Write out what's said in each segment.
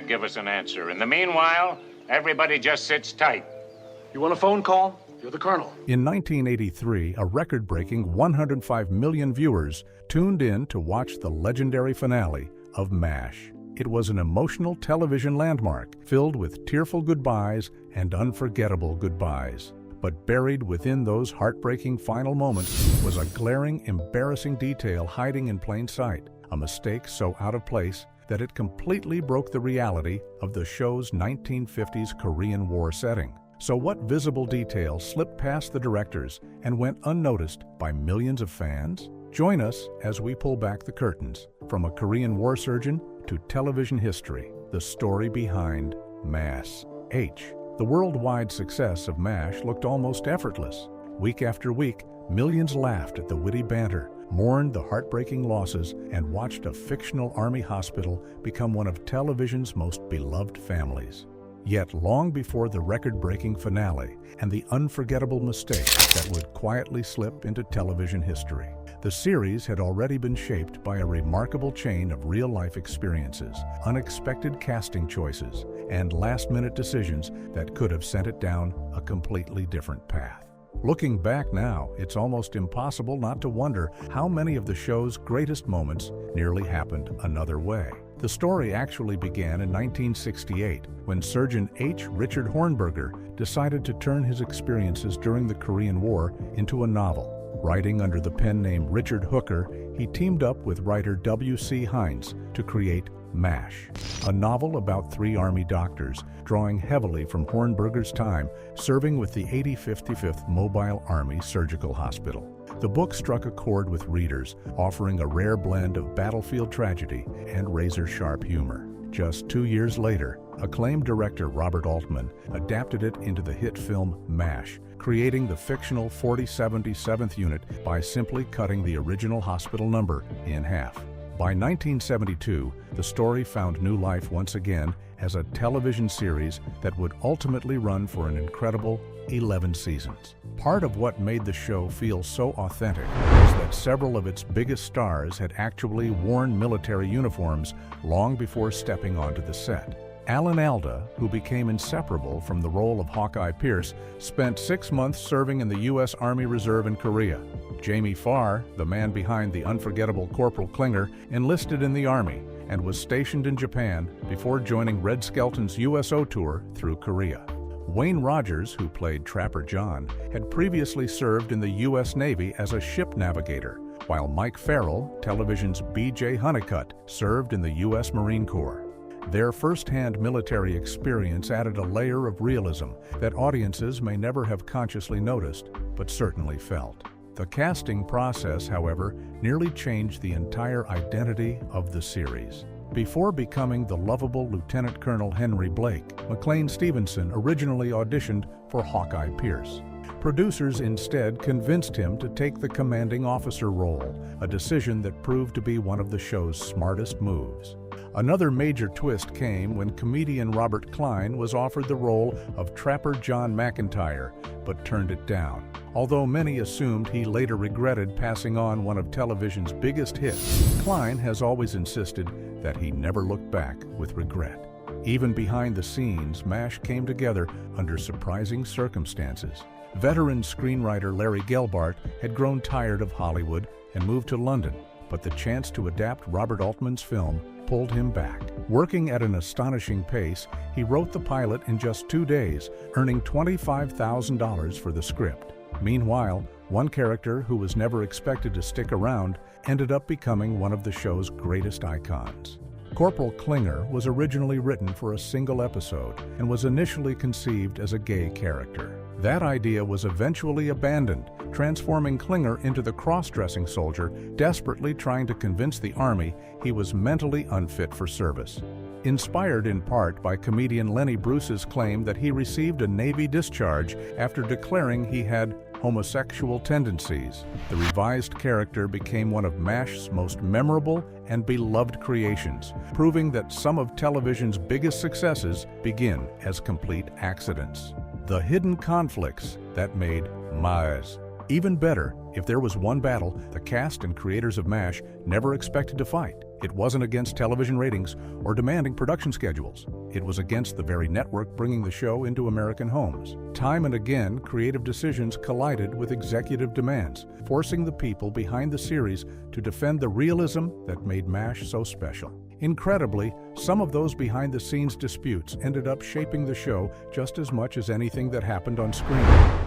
can't give us an answer. In the meanwhile, everybody just sits tight. You want a phone call? You're the colonel. In 1983, a record-breaking 105 million viewers tuned in to watch the legendary finale of MASH. It was an emotional television landmark filled with tearful goodbyes and unforgettable goodbyes. But buried within those heartbreaking final moments was a glaring, embarrassing detail hiding in plain sight, a mistake so out of place that it completely broke the reality of the show's 1950s Korean War setting. So what visible detail slipped past the directors and went unnoticed by millions of fans? Join us as we pull back the curtains from a Korean war surgeon to television history, the story behind MASH. The worldwide success of MASH looked almost effortless. Week after week, millions laughed at the witty banter, mourned the heartbreaking losses, and watched a fictional army hospital become one of television's most beloved families. Yet long before the record-breaking finale and the unforgettable mistake that would quietly slip into television history, the series had already been shaped by a remarkable chain of real-life experiences, unexpected casting choices, and last-minute decisions that could have sent it down a completely different path. Looking back now, it's almost impossible not to wonder how many of the show's greatest moments nearly happened another way. The story actually began in 1968 when Surgeon H. Richard Hornberger decided to turn his experiences during the Korean War into a novel. Writing under the pen name Richard Hooker, he teamed up with writer W.C. Hines to create MASH, a novel about 3 Army doctors, drawing heavily from Hornberger's time serving with the 8055th Mobile Army Surgical Hospital. The book struck a chord with readers, offering a rare blend of battlefield tragedy and razor-sharp humor. Just 2 years later, acclaimed director Robert Altman adapted it into the hit film MASH, creating the fictional 4077th unit by simply cutting the original hospital number in half. By 1972, the story found new life once again as a television series that would ultimately run for an incredible 11 seasons. Part of what made the show feel so authentic was that several of its biggest stars had actually worn military uniforms long before stepping onto the set. Alan Alda, who became inseparable from the role of Hawkeye Pierce, spent 6 months serving in the U.S. Army Reserve in Korea. Jamie Farr, the man behind the unforgettable Corporal Klinger, enlisted in the Army and was stationed in Japan before joining Red Skelton's USO tour through Korea. Wayne Rogers, who played Trapper John, had previously served in the U.S. Navy as a ship navigator, while Mike Farrell, television's B.J. Honeycutt, served in the U.S. Marine Corps. Their first-hand military experience added a layer of realism that audiences may never have consciously noticed, but certainly felt. The casting process, however, nearly changed the entire identity of the series. Before becoming the lovable Lieutenant Colonel Henry Blake, McLean Stevenson originally auditioned for Hawkeye Pierce. Producers instead convinced him to take the commanding officer role, a decision that proved to be one of the show's smartest moves. Another major twist came when comedian Robert Klein was offered the role of Trapper John McIntyre, but turned it down. Although many assumed he later regretted passing on one of television's biggest hits, Klein has always insisted that he never looked back with regret. Even behind the scenes, MASH came together under surprising circumstances. Veteran screenwriter Larry Gelbart had grown tired of Hollywood and moved to London, but the chance to adapt Robert Altman's film pulled him back. Working at an astonishing pace, he wrote the pilot in just 2 days, earning $25,000 for the script. Meanwhile, one character who was never expected to stick around ended up becoming one of the show's greatest icons. Corporal Klinger was originally written for a single episode and was initially conceived as a gay character. That idea was eventually abandoned, transforming Klinger into the cross-dressing soldier desperately trying to convince the Army he was mentally unfit for service. Inspired in part by comedian Lenny Bruce's claim that he received a Navy discharge after declaring he had homosexual tendencies, the revised character became one of MASH's most memorable and beloved creations, proving that some of television's biggest successes begin as complete accidents. The hidden conflicts that made MASH. Even better, if there was one battle the cast and creators of MASH never expected to fight, It wasn't against television ratings or demanding production schedules. It was against the very network bringing the show into American homes. Time and again, creative decisions collided with executive demands, forcing the people behind the series to defend the realism that made MASH so special. Incredibly, some of those behind-the-scenes disputes ended up shaping the show just as much as anything that happened on screen.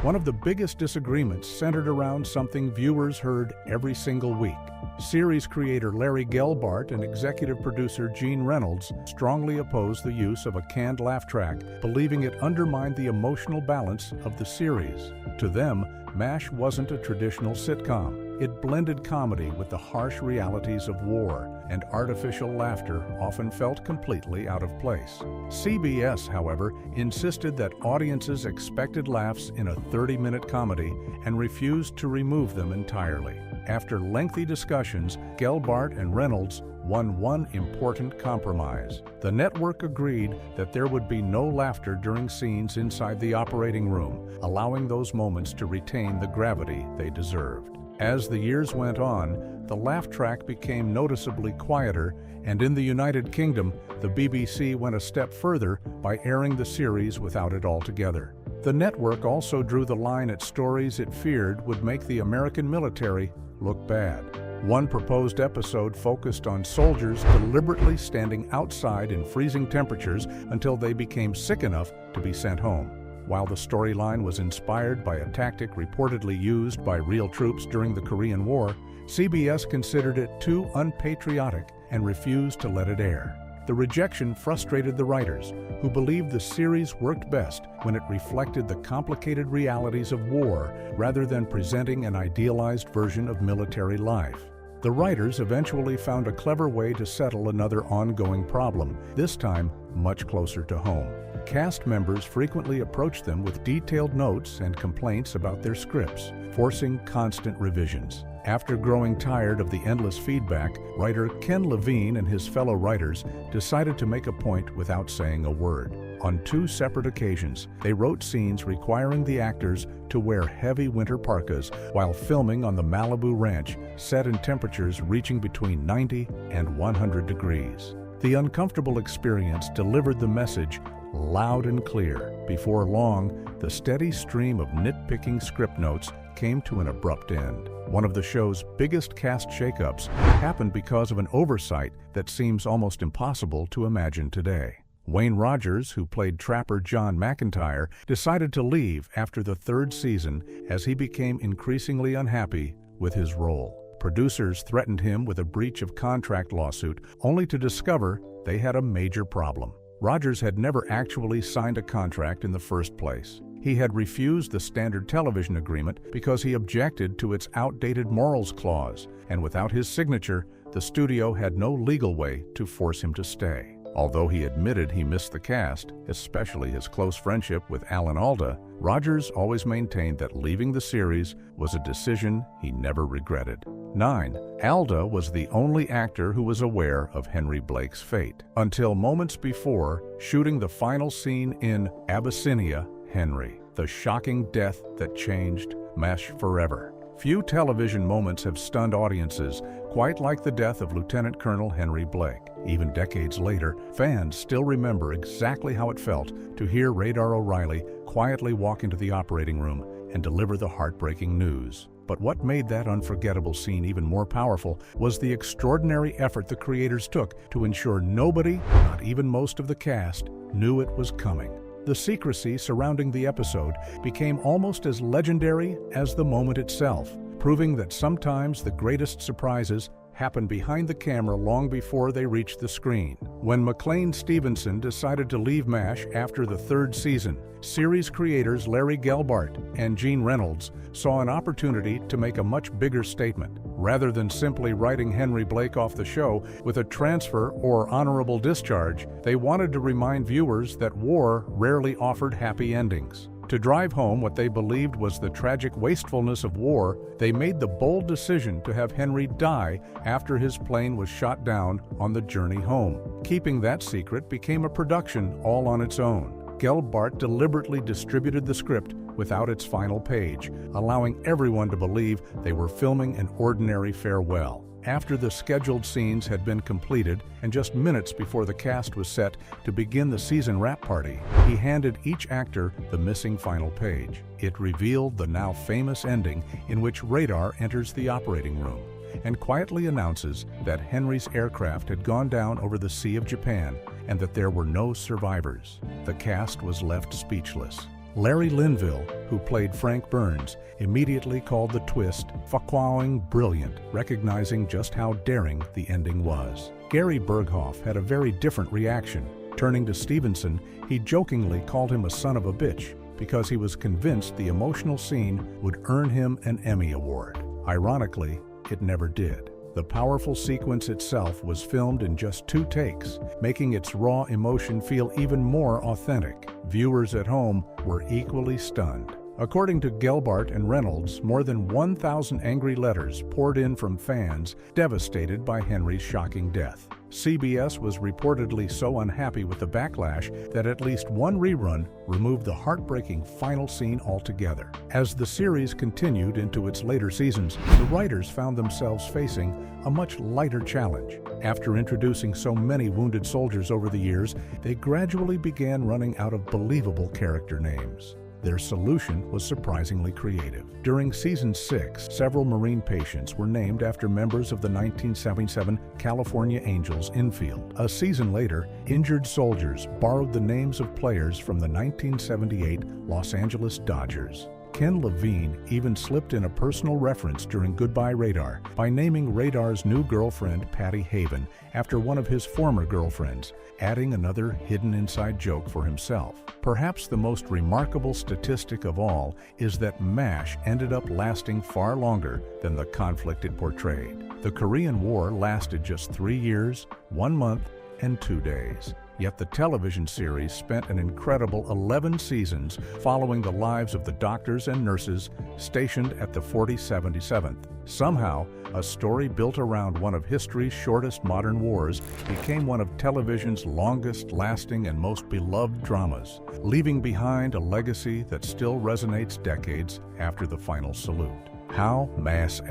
One of the biggest disagreements centered around something viewers heard every single week. Series creator Larry Gelbart and executive producer Gene Reynolds strongly opposed the use of a canned laugh track, believing it undermined the emotional balance of the series. To them, MASH wasn't a traditional sitcom. It blended comedy with the harsh realities of war, and artificial laughter often felt completely out of place. CBS, however, insisted that audiences expected laughs in a 30-minute comedy and refused to remove them entirely. After lengthy discussions, Gelbart and Reynolds won one important compromise. The network agreed that there would be no laughter during scenes inside the operating room, allowing those moments to retain the gravity they deserved. As the years went on, the laugh track became noticeably quieter, and in the United Kingdom, the BBC went a step further by airing the series without it altogether. The network also drew the line at stories it feared would make the American military look bad. One proposed episode focused on soldiers deliberately standing outside in freezing temperatures until they became sick enough to be sent home. While the storyline was inspired by a tactic reportedly used by real troops during the Korean War, CBS considered it too unpatriotic and refused to let it air. The rejection frustrated the writers, who believed the series worked best when it reflected the complicated realities of war rather than presenting an idealized version of military life. The writers eventually found a clever way to settle another ongoing problem, this time much closer to home. Cast members frequently approached them with detailed notes and complaints about their scripts, forcing constant revisions. After growing tired of the endless feedback, writer Ken Levine and his fellow writers decided to make a point without saying a word. On 2 separate occasions, they wrote scenes requiring the actors to wear heavy winter parkas while filming on the Malibu ranch, set in temperatures reaching between 90 and 100 degrees. The uncomfortable experience delivered the message loud and clear. Before long, the steady stream of nitpicking script notes came to an abrupt end. One of the show's biggest cast shakeups happened because of an oversight that seems almost impossible to imagine today. Wayne Rogers, who played trapper John McIntyre, decided to leave after the 3rd season as he became increasingly unhappy with his role. Producers threatened him with a breach of contract lawsuit, only to discover they had a major problem. Rogers had never actually signed a contract in the first place. He had refused the standard television agreement because he objected to its outdated morals clause, and without his signature, the studio had no legal way to force him to stay. Although he admitted he missed the cast, especially his close friendship with Alan Alda, Rogers always maintained that leaving the series was a decision he never regretted. 9. Alda was the only actor who was aware of Henry Blake's fate, until moments before shooting the final scene in Abyssinia, Henry, the shocking death that changed MASH forever. Few television moments have stunned audiences quite like the death of Lieutenant Colonel Henry Blake. Even decades later, fans still remember exactly how it felt to hear Radar O'Reilly quietly walk into the operating room and deliver the heartbreaking news. But what made that unforgettable scene even more powerful was the extraordinary effort the creators took to ensure nobody, not even most of the cast, knew it was coming. The secrecy surrounding the episode became almost as legendary as the moment itself, proving that sometimes the greatest surprises happen behind the camera long before they reach the screen. When McLean Stevenson decided to leave MASH after the 3rd season, series creators Larry Gelbart and Gene Reynolds saw an opportunity to make a much bigger statement. Rather than simply writing Henry Blake off the show with a transfer or honorable discharge, they wanted to remind viewers that war rarely offered happy endings. To drive home what they believed was the tragic wastefulness of war, they made the bold decision to have Henry die after his plane was shot down on the journey home. Keeping that secret became a production all on its own. Gelbart deliberately distributed the script without its final page, allowing everyone to believe they were filming an ordinary farewell. After the scheduled scenes had been completed and just minutes before the cast was set to begin the season wrap party, he handed each actor the missing final page. It revealed the now famous ending in which Radar enters the operating room and quietly announces that Henry's aircraft had gone down over the Sea of Japan and that there were no survivors. The cast was left speechless. Larry Linville, who played Frank Burns, immediately called the twist "fuckwowing brilliant," recognizing just how daring the ending was. Gary Berghoff had a very different reaction. Turning to Stevenson, he jokingly called him a son of a bitch because he was convinced the emotional scene would earn him an Emmy Award. Ironically, it never did. The powerful sequence itself was filmed in just 2 takes, making its raw emotion feel even more authentic. Viewers at home were equally stunned. According to Gelbart and Reynolds, more than 1,000 angry letters poured in from fans devastated by Henry's shocking death. CBS was reportedly so unhappy with the backlash that at least one rerun removed the heartbreaking final scene altogether. As the series continued into its later seasons, the writers found themselves facing a much lighter challenge. After introducing so many wounded soldiers over the years, they gradually began running out of believable character names. Their solution was surprisingly creative. During Season 6, several Marine patients were named after members of the 1977 California Angels infield. A season later, injured soldiers borrowed the names of players from the 1978 Los Angeles Dodgers. Ken Levine even slipped in a personal reference during Goodbye Radar by naming Radar's new girlfriend Patty Haven after one of his former girlfriends, adding another hidden inside joke for himself. Perhaps the most remarkable statistic of all is that MASH ended up lasting far longer than the conflict it portrayed. The Korean War lasted just 3 years, 1 month, and 2 days. Yet the television series spent an incredible 11 seasons following the lives of the doctors and nurses stationed at the 4077th. Somehow, a story built around one of history's shortest modern wars became one of television's longest-lasting and most beloved dramas, leaving behind a legacy that still resonates decades after the final salute. How MASH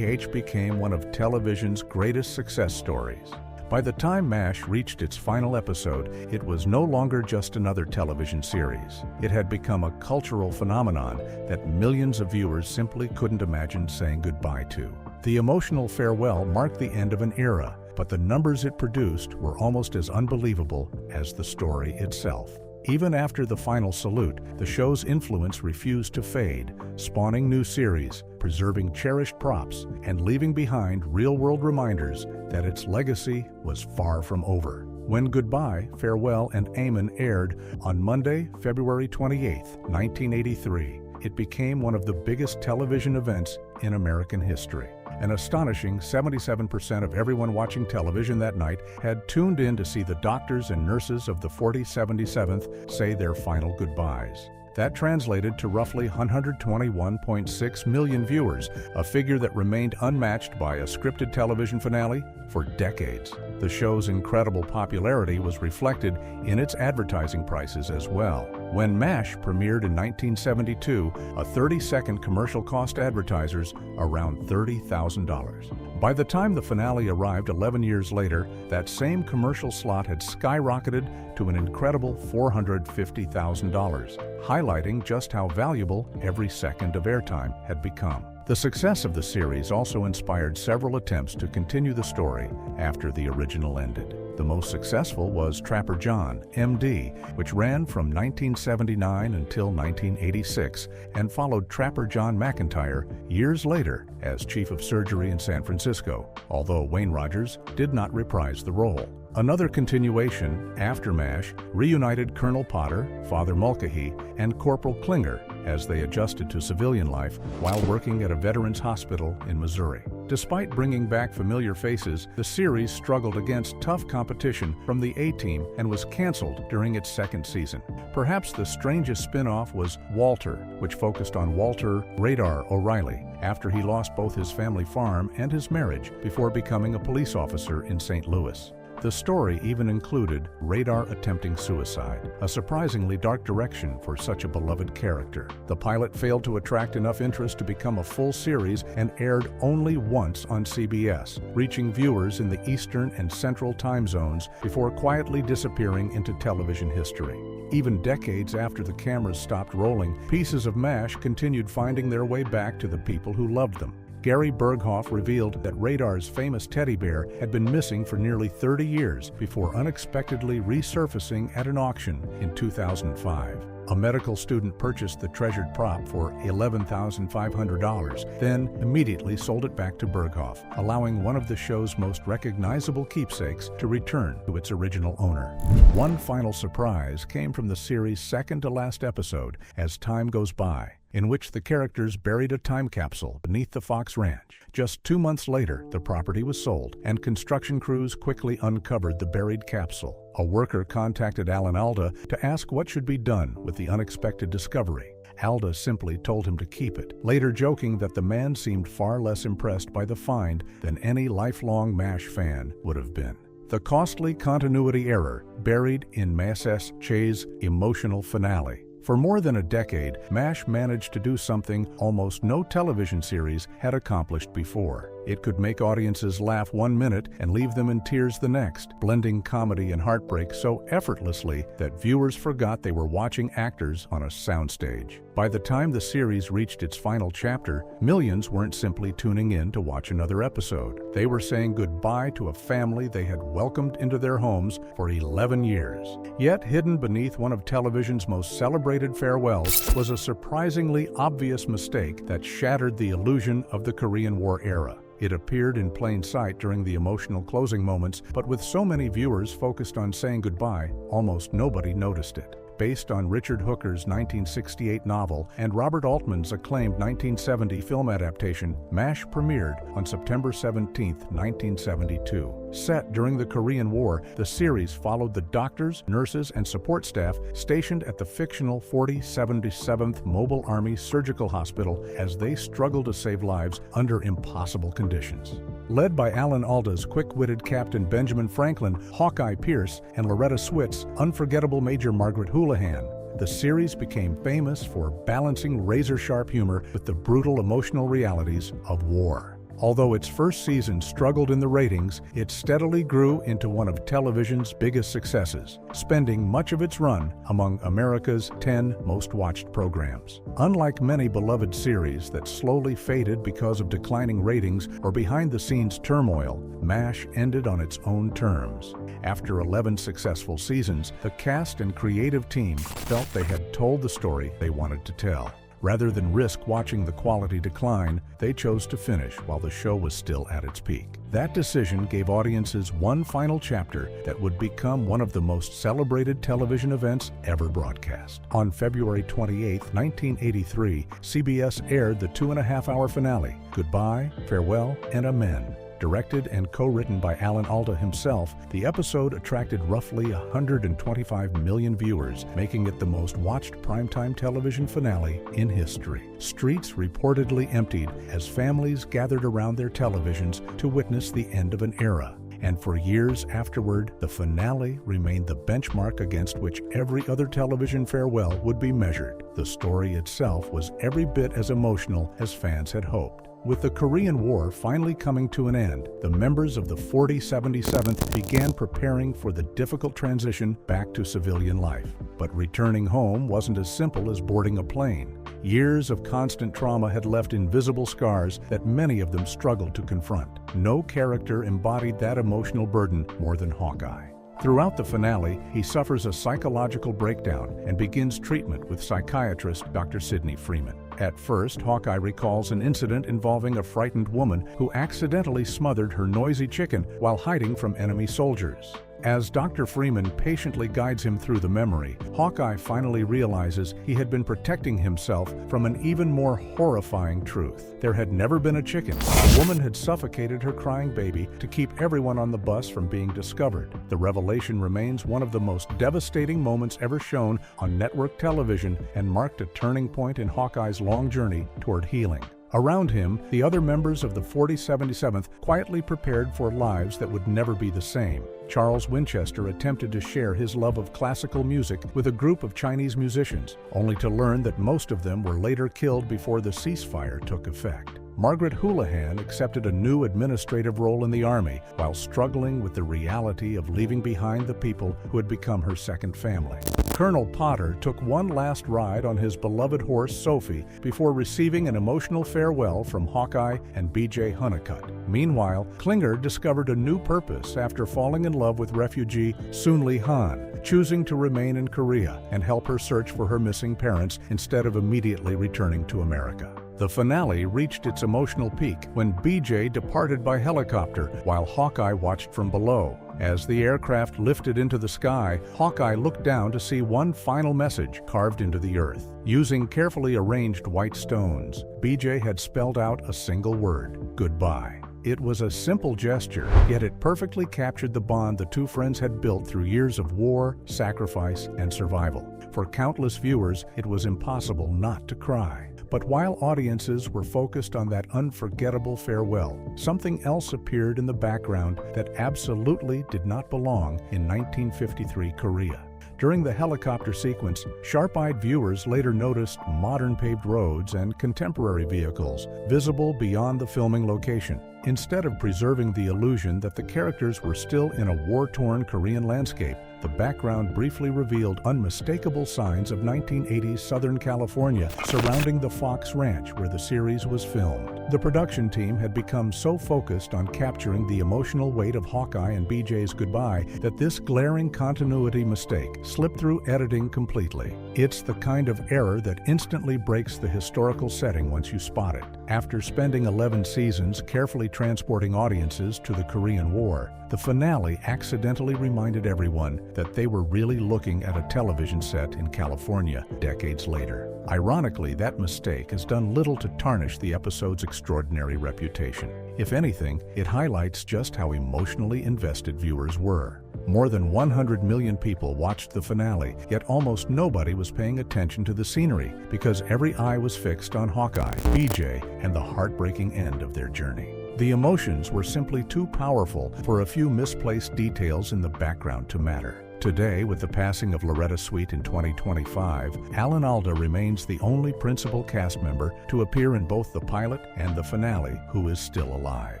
became one of television's greatest success stories. By the time MASH reached its final episode, it was no longer just another television series. It had become a cultural phenomenon that millions of viewers simply couldn't imagine saying goodbye to. The emotional farewell marked the end of an era, but the numbers it produced were almost as unbelievable as the story itself. Even after the final salute, the show's influence refused to fade, spawning new series, preserving cherished props, and leaving behind real-world reminders that its legacy was far from over. When Goodbye, Farewell, and Amen aired on Monday, February 28, 1983, it became one of the biggest television events in American history. An astonishing 77% of everyone watching television that night had tuned in to see the doctors and nurses of the 4077th say their final goodbyes. That translated to roughly 121.6 million viewers, a figure that remained unmatched by a scripted television finale for decades. The show's incredible popularity was reflected in its advertising prices as well. When MASH premiered in 1972, a 30-second commercial cost advertisers around $30,000. By the time the finale arrived 11 years later, that same commercial slot had skyrocketed to an incredible $450,000, highlighting just how valuable every second of airtime had become. The success of the series also inspired several attempts to continue the story after the original ended. The most successful was Trapper John, M.D., which ran from 1979 until 1986 and followed Trapper John McIntyre years later as Chief of Surgery in San Francisco, although Wayne Rogers did not reprise the role. Another continuation, after MASH, reunited Colonel Potter, Father Mulcahy, and Corporal Klinger as they adjusted to civilian life while working at a veterans hospital in Missouri. Despite bringing back familiar faces, the series struggled against tough competition from the A-Team and was canceled during its second season. Perhaps the strangest spin-off was Walter, which focused on Walter Radar O'Reilly after he lost both his family farm and his marriage before becoming a police officer in St. Louis. The story even included Radar attempting suicide, a surprisingly dark direction for such a beloved character. The pilot failed to attract enough interest to become a full series and aired only once on CBS, reaching viewers in the Eastern and Central time zones before quietly disappearing into television history. Even decades after the cameras stopped rolling, pieces of MASH continued finding their way back to the people who loved them. Gary Berghoff revealed that Radar's famous teddy bear had been missing for nearly 30 years before unexpectedly resurfacing at an auction in 2005. A medical student purchased the treasured prop for $11,500, then immediately sold it back to Berghoff, allowing one of the show's most recognizable keepsakes to return to its original owner. One final surprise came from the series' second-to-last episode, As Time Goes By, in which the characters buried a time capsule beneath the Fox Ranch. Just 2 months later, the property was sold, and construction crews quickly uncovered the buried capsule. A worker contacted Alan Alda to ask what should be done with the unexpected discovery. Alda simply told him to keep it, later joking that the man seemed far less impressed by the find than any lifelong MASH fan would have been. The costly continuity error buried in Masses Che's emotional finale. For more than a decade, MASH managed to do something almost no television series had accomplished before. It could make audiences laugh 1 minute and leave them in tears the next, blending comedy and heartbreak so effortlessly that viewers forgot they were watching actors on a soundstage. By the time the series reached its final chapter, millions weren't simply tuning in to watch another episode. They were saying goodbye to a family they had welcomed into their homes for 11 years. Yet, hidden beneath one of television's most celebrated farewells was a surprisingly obvious mistake that shattered the illusion of the Korean War era. It appeared in plain sight during the emotional closing moments, but with so many viewers focused on saying goodbye, almost nobody noticed it. Based on Richard Hooker's 1968 novel and Robert Altman's acclaimed 1970 film adaptation, MASH premiered on September 17, 1972. Set during the Korean War, the series followed the doctors, nurses, and support staff stationed at the fictional 4077th Mobile Army Surgical Hospital as they struggled to save lives under impossible conditions. Led by Alan Alda's quick-witted Captain Benjamin Franklin, Hawkeye Pierce, and Loretta Swit's unforgettable Major Margaret Houlihan, the series became famous for balancing razor-sharp humor with the brutal emotional realities of war. Although its first season struggled in the ratings, it steadily grew into one of television's biggest successes, spending much of its run among America's 10 most-watched programs. Unlike many beloved series that slowly faded because of declining ratings or behind-the-scenes turmoil, MASH ended on its own terms. After 11 successful seasons, the cast and creative team felt they had told the story they wanted to tell. Rather than risk watching the quality decline, they chose to finish while the show was still at its peak. That decision gave audiences one final chapter that would become one of the most celebrated television events ever broadcast. On February 28, 1983, CBS aired the 2.5-hour finale, Goodbye, Farewell, and Amen. Directed and co-written by Alan Alda himself, the episode attracted roughly 125 million viewers, making it the most watched primetime television finale in history. Streets reportedly emptied as families gathered around their televisions to witness the end of an era. And for years afterward, the finale remained the benchmark against which every other television farewell would be measured. The story itself was every bit as emotional as fans had hoped. With the Korean War finally coming to an end, the members of the 4077th began preparing for the difficult transition back to civilian life. But returning home wasn't as simple as boarding a plane. Years of constant trauma had left invisible scars that many of them struggled to confront. No character embodied that emotional burden more than Hawkeye. Throughout the finale, he suffers a psychological breakdown and begins treatment with psychiatrist Dr. Sidney Freeman. At first, Hawkeye recalls an incident involving a frightened woman who accidentally smothered her noisy chicken while hiding from enemy soldiers. As Dr. Freeman patiently guides him through the memory, Hawkeye finally realizes he had been protecting himself from an even more horrifying truth. There had never been a chicken. The woman had suffocated her crying baby to keep everyone on the bus from being discovered. The revelation remains one of the most devastating moments ever shown on network television and marked a turning point in Hawkeye's long journey toward healing. Around him, the other members of the 4077th quietly prepared for lives that would never be the same. Charles Winchester attempted to share his love of classical music with a group of Chinese musicians, only to learn that most of them were later killed before the ceasefire took effect. Margaret Houlihan accepted a new administrative role in the Army while struggling with the reality of leaving behind the people who had become her second family. Colonel Potter took one last ride on his beloved horse Sophie before receiving an emotional farewell from Hawkeye and B.J. Hunnicutt. Meanwhile, Klinger discovered a new purpose after falling in love with refugee Soon-Lee Han, choosing to remain in Korea and help her search for her missing parents instead of immediately returning to America. The finale reached its emotional peak when BJ departed by helicopter while Hawkeye watched from below. As the aircraft lifted into the sky, Hawkeye looked down to see one final message carved into the earth. Using carefully arranged white stones, BJ had spelled out a single word: goodbye. It was a simple gesture, yet it perfectly captured the bond the two friends had built through years of war, sacrifice, and survival. For countless viewers, it was impossible not to cry. But while audiences were focused on that unforgettable farewell, something else appeared in the background that absolutely did not belong in 1953 Korea. During the helicopter sequence, sharp-eyed viewers later noticed modern paved roads and contemporary vehicles visible beyond the filming location. Instead of preserving the illusion that the characters were still in a war-torn Korean landscape, the background briefly revealed unmistakable signs of 1980s Southern California surrounding the Fox Ranch where the series was filmed. The production team had become so focused on capturing the emotional weight of Hawkeye and BJ's goodbye that this glaring continuity mistake slipped through editing completely. It's the kind of error that instantly breaks the historical setting once you spot it. After spending 11 seasons carefully transporting audiences to the Korean War, the finale accidentally reminded everyone that they were really looking at a television set in California decades later. Ironically, that mistake has done little to tarnish the episode's extraordinary reputation. If anything, it highlights just how emotionally invested viewers were. More than 100 million people watched the finale, yet almost nobody was paying attention to the scenery because every eye was fixed on Hawkeye, BJ, and the heartbreaking end of their journey. The emotions were simply too powerful for a few misplaced details in the background to matter. Today, with the passing of Loretta Swit in 2025, Alan Alda remains the only principal cast member to appear in both the pilot and the finale who is still alive.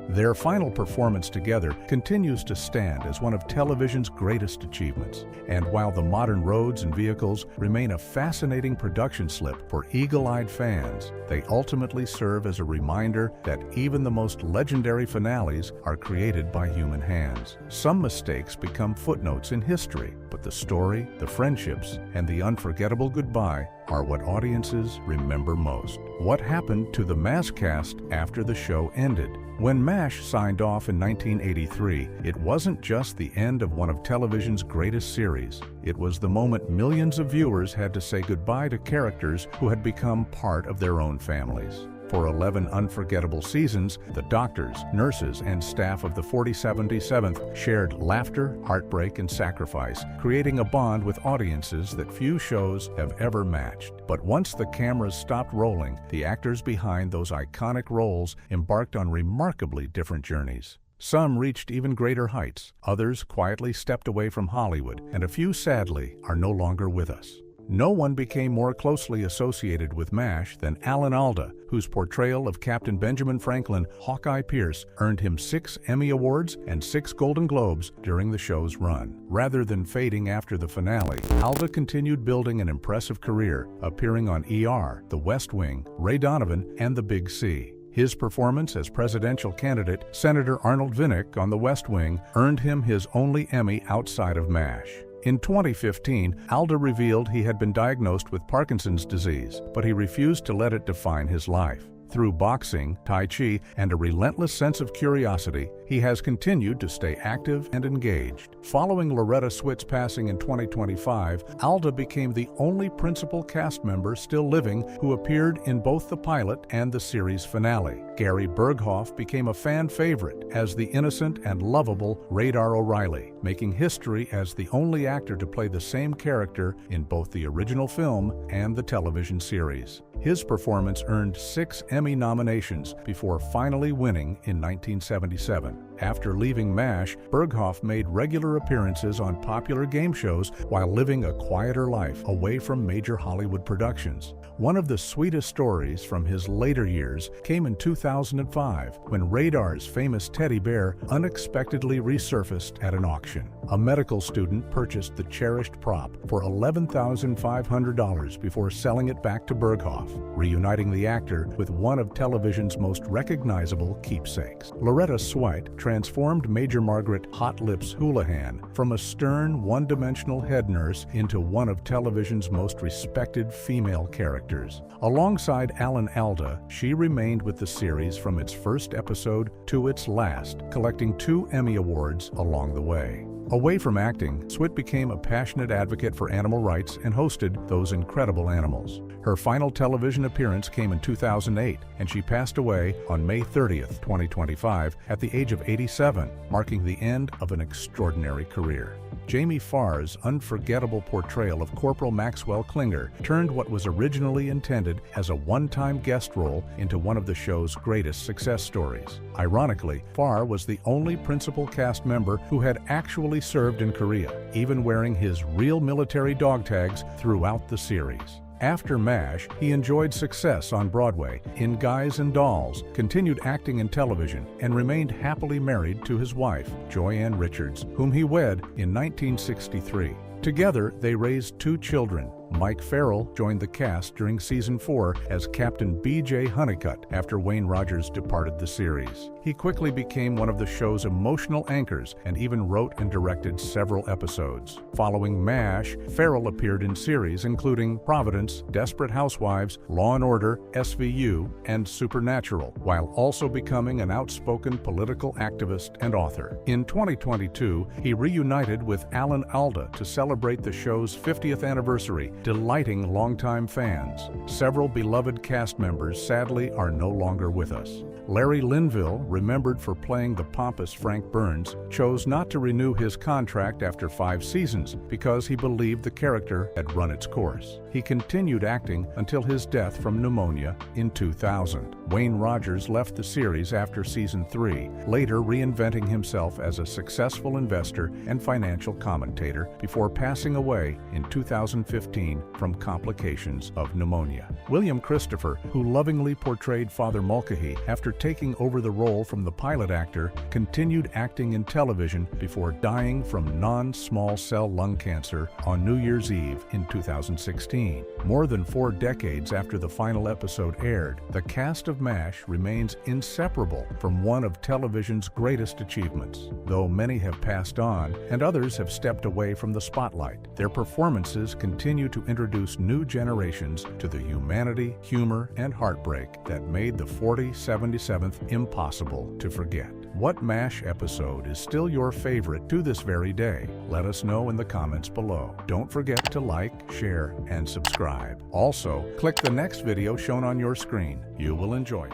Their final performance together continues to stand as one of television's greatest achievements. And while the modern roads and vehicles remain a fascinating production slip for eagle-eyed fans, they ultimately serve as a reminder that even the most legendary finales are created by human hands. Some mistakes become footnotes in history, but the story, the friendships, and the unforgettable goodbye are what audiences remember most. What happened to the MASH cast after the show ended? When MASH signed off in 1983, it wasn't just the end of one of television's greatest series. It was the moment millions of viewers had to say goodbye to characters who had become part of their own families. For 11 unforgettable seasons, the doctors, nurses, and staff of the 4077th shared laughter, heartbreak, and sacrifice, creating a bond with audiences that few shows have ever matched. But once the cameras stopped rolling, the actors behind those iconic roles embarked on remarkably different journeys. Some reached even greater heights, others quietly stepped away from Hollywood, and a few, sadly, are no longer with us. No one became more closely associated with MASH than Alan Alda, whose portrayal of Captain Benjamin Franklin, Hawkeye Pierce, earned him 6 Emmy Awards and 6 Golden Globes during the show's run. Rather than fading after the finale, Alda continued building an impressive career, appearing on ER, The West Wing, Ray Donovan, and The Big C. His performance as presidential candidate, Senator Arnold Vinnick on The West Wing, earned him his only Emmy outside of MASH. In 2015, Alda revealed he had been diagnosed with Parkinson's disease, but he refused to let it define his life. Through boxing, Tai Chi, and a relentless sense of curiosity, he has continued to stay active and engaged. Following Loretta Swit's passing in 2025, Alda became the only principal cast member still living who appeared in both the pilot and the series finale. Gary Berghoff became a fan favorite as the innocent and lovable Radar O'Reilly, making history as the only actor to play the same character in both the original film and the television series. His performance earned 6 Emmy Emmy nominations before finally winning in 1977. After leaving MASH, Berghoff made regular appearances on popular game shows while living a quieter life away from major Hollywood productions. One of the sweetest stories from his later years came in 2005 when Radar's famous teddy bear unexpectedly resurfaced at an auction. A medical student purchased the cherished prop for $11,500 before selling it back to Berghoff, reuniting the actor with one of television's most recognizable keepsakes. Loretta Swite transformed Major Margaret Hot Lips Houlihan from a stern, one-dimensional head nurse into one of television's most respected female characters. Alongside Alan Alda, she remained with the series from its first episode to its last, collecting 2 Emmy Awards along the way. Away from acting, Swite became a passionate advocate for animal rights and hosted Those Incredible Animals. Her final television appearance came in 2008, and she passed away on May 30th, 2025, at the age of 87, marking the end of an extraordinary career. Jamie Farr's unforgettable portrayal of Corporal Maxwell Klinger turned what was originally intended as a one-time guest role into one of the show's greatest success stories. Ironically, Farr was the only principal cast member who had actually served in Korea, even wearing his real military dog tags throughout the series. After MASH, he enjoyed success on Broadway in Guys and Dolls, continued acting in television, and remained happily married to his wife, Joanne Richards, whom he wed in 1963. Together, they raised 2 children. Mike Farrell joined the cast during season 4 as Captain B.J. Honeycutt after Wayne Rogers departed the series. He quickly became one of the show's emotional anchors and even wrote and directed several episodes. Following MASH, Farrell appeared in series including Providence, Desperate Housewives, Law & Order, SVU, and Supernatural, while also becoming an outspoken political activist and author. In 2022, he reunited with Alan Alda to celebrate the show's 50th anniversary, delighting longtime fans. Several beloved cast members sadly are no longer with us. Larry Linville, remembered for playing the pompous Frank Burns, chose not to renew his contract after 5 seasons because he believed the character had run its course. He continued acting until his death from pneumonia in 2000. Wayne Rogers left the series after season 3, later reinventing himself as a successful investor and financial commentator before passing away in 2015 from complications of pneumonia. William Christopher, who lovingly portrayed Father Mulcahy after taking over the role from the pilot actor, continued acting in television before dying from non-small cell lung cancer on New Year's Eve in 2016. More than 4 decades after the final episode aired, the cast of MASH remains inseparable from one of television's greatest achievements. Though many have passed on and others have stepped away from the spotlight, their performances continue to introduce new generations to the humanity, humor, and heartbreak that made the 47th impossible to forget. What MASH episode is still your favorite to this very day? Let us know in the comments below. Don't forget to like, share, and subscribe. Also, click the next video shown on your screen. You will enjoy it.